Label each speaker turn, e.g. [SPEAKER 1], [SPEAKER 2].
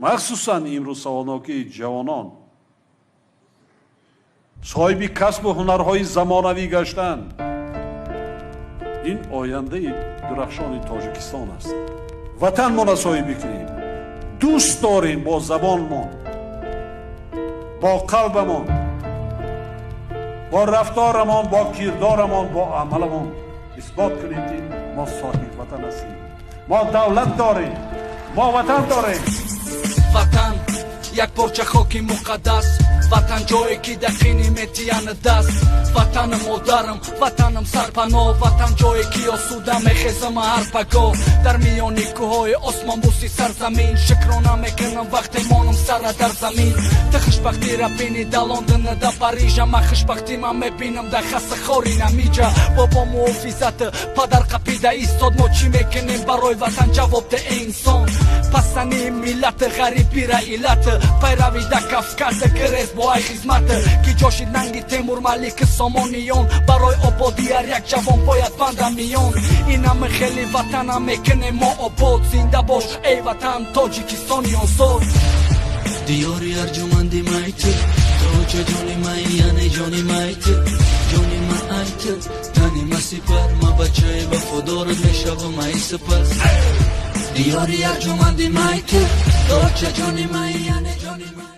[SPEAKER 1] махсусан имрӯз саволнокии ҷавонон соҳиби касбу ҳунарҳои замонавӣ гаштанд. ин ояндаи дурахшони тоҷикистон аст. ватанмона соҳибӣ кунем, дӯст дорем бо забонмон, бо қалбамон, бо рафторамон, бо кирдорамон, бо амаламон исбот кунем ки мо соҳиби ватан ҳастем. мо давлат дорем, мо ватан дорем.
[SPEAKER 2] ватан як порча хоки муқаддас, ватан ҷое ки дақини метияна даст. ватаным модарам, ватанам сарпано, ватан ҷое ки осуда мехезам ҳарпаго. дар миёни кӯҳои осмонбӯси сарзамин шукрона мекунам вақте монам сара дар замин. ты хушбахтира бини да Лондон да Парижа, ман хушбахтима мебинам да хасахори намиҷа. бобо муҳофизат падар қапида истод, мо чӣ мекунем барои ватан ҷавоб де инсон. пасани миллат ғарибира илат, пайрави да Кавказ гирез бо ай хизмат. ки ҷошид нанги Темур Малик Сомониён, барои ободӣ ҳар як ҷавон бояд банда миён. инаме хели ватана мекунем мо обод, зинда бош эй ватан тоҷикистони озод.
[SPEAKER 3] диёри арҷуманди майти тоҷа ҷони май яъне ҷони майти ҷони ман айти тани ма сипар ма бачаи вафодорат мешавам ай сипас. диёри арҷуманди майти тоҷа ҷони май яъне ҷони май.